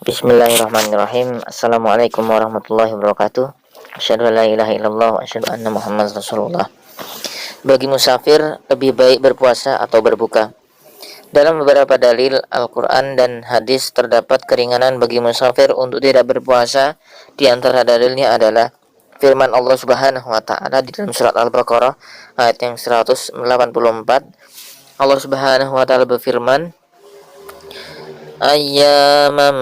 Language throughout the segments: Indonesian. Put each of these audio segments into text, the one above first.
Bismillahirrahmanirrahim. Assalamualaikum warahmatullahi wabarakatuh. Asyhadu an la ilaha illallah wa asyhadu anna Muhammadar Rasulullah. Bagi musafir lebih baik berpuasa atau berbuka. Dalam beberapa dalil Al-Quran dan hadis terdapat keringanan bagi musafir untuk tidak berpuasa. Di antara dalilnya adalah firman Allah Subhanahu wa taala di dalam surat Al-Baqarah ayat yang 184. Allah Subhanahu wa taala berfirman, ayyaman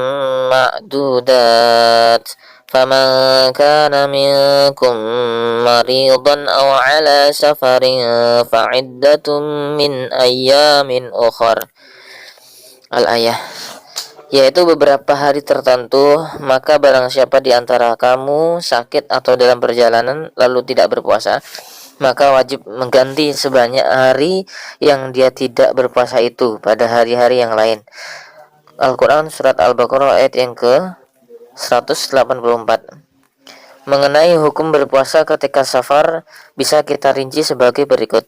ma'dudat faman kana minkum maridan aw ala safarin fa'iddatun min ayyamin ukhar. Al-ayah, yaitu beberapa hari tertentu, maka barang siapa di antara kamu sakit atau dalam perjalanan lalu tidak berpuasa, maka wajib mengganti sebanyak hari yang dia tidak berpuasa itu pada hari-hari yang lain. Al-Quran Surat Al-Baqarah ayat yang ke-184. Mengenai hukum berpuasa ketika safar bisa kita rinci sebagai berikut.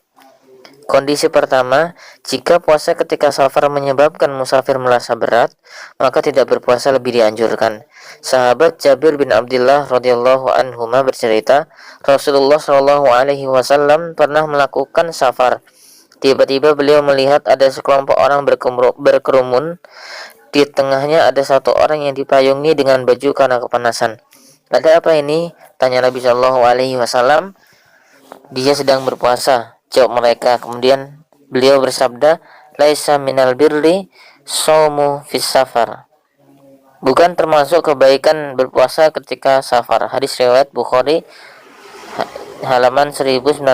Kondisi pertama, jika puasa ketika safar menyebabkan musafir merasa berat, maka tidak berpuasa lebih dianjurkan. Sahabat Jabir bin Abdullah radhiyallahu anhuma bercerita, Rasulullah shallallahu alaihi wasallam pernah melakukan safar. Tiba-tiba beliau melihat ada sekelompok orang berkerumun. Di tengahnya ada satu orang yang dipayungi dengan baju karena kepanasan. Ada apa ini? Tanya Nabi Shallallahu Alaihi Wasallam. Dia sedang berpuasa, jawab mereka. Kemudian beliau bersabda, Laisa minal birri saumu fis safar. Bukan termasuk kebaikan berpuasa ketika safar. Hadis riwayat Bukhari halaman 1946.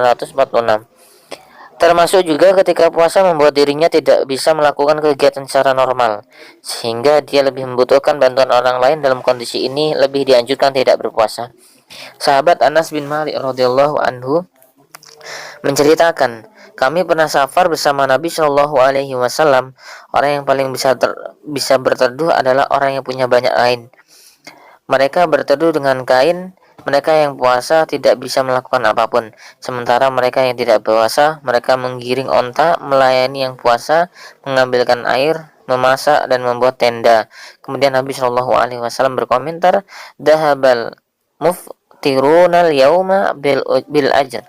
Termasuk juga ketika puasa membuat dirinya tidak bisa melakukan kegiatan secara normal, sehingga dia lebih membutuhkan bantuan orang lain. Dalam kondisi ini lebih dianjurkan tidak berpuasa. Sahabat Anas bin Malik radhiyallahu anhu menceritakan, kami pernah safar bersama Nabi Shallallahu alaihi wasallam. Orang yang paling bisa berteduh adalah orang yang punya banyak kain. Mereka berteduh dengan kain. Mereka yang puasa tidak bisa melakukan apapun. Sementara mereka yang tidak puasa, mereka menggiring onta, melayani yang puasa, mengambilkan air, memasak dan membuat tenda. Kemudian Nabi Shallallahu Alaihi Wasallam berkomentar, dahabal muftirunal yauma bil ajr.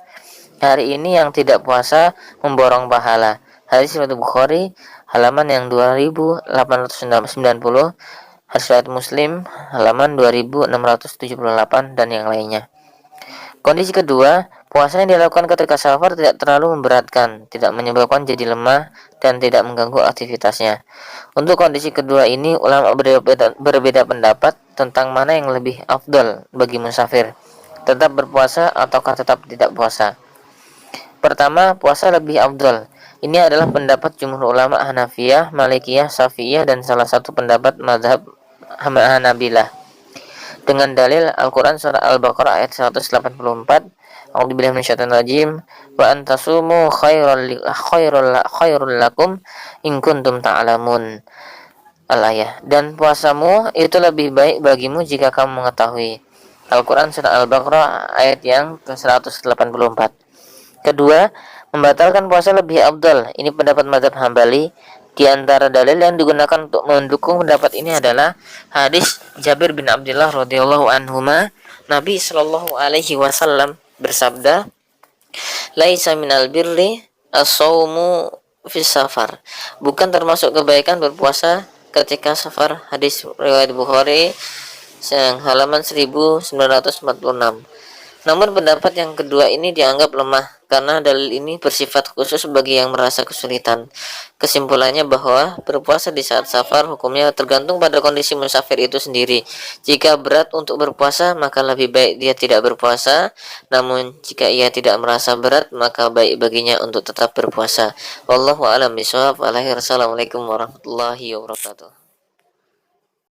Hari ini yang tidak puasa memborong pahala. Hadis riwayat Bukhari halaman yang 2890. Hadis riwayat Muslim halaman 2678 dan yang lainnya. Kondisi kedua, puasa yang dilakukan ketika safar tidak terlalu memberatkan, tidak menyebabkan jadi lemah dan tidak mengganggu aktivitasnya. Untuk kondisi kedua ini, ulama berbeda pendapat tentang mana yang lebih afdal bagi musafir, tetap berpuasa ataukah tetap tidak puasa. Pertama, puasa lebih afdal. Ini adalah pendapat jumhur ulama Hanafiyah, Malikiyah, Syafi'iyah dan salah satu pendapat mazhab Hanabilah. Dengan dalil Al-Quran surah Al-Baqarah ayat 184, A'udzubillahi minasyaitonir rajim, wa antasumu khairul lakum in kuntum ta'lamun. Al-ayah, dan puasamu itu lebih baik bagimu jika kamu mengetahui. Al-Quran surah Al-Baqarah ayat yang ke-184. Kedua, membatalkan puasa lebih afdal. Ini pendapat mazhab Hambali. Di antara dalil yang digunakan untuk mendukung pendapat ini adalah hadis Jabir bin Abdullah radhiyallahu anhuma. Nabi sallallahu alaihi wasallam bersabda, laisa minal birri as-shaumu fis safar. Bukan termasuk kebaikan berpuasa ketika safar. Hadis riwayat Bukhari halaman 1946. Namun pendapat yang kedua ini dianggap lemah karena dalil ini bersifat khusus bagi yang merasa kesulitan. Kesimpulannya bahwa berpuasa di saat safar hukumnya tergantung pada kondisi musafir itu sendiri. Jika berat untuk berpuasa, maka lebih baik dia tidak berpuasa. Namun jika ia tidak merasa berat, maka baik baginya untuk tetap berpuasa. Wallahu a'lam bishawab. Assalamualaikum warahmatullahi wabarakatuh.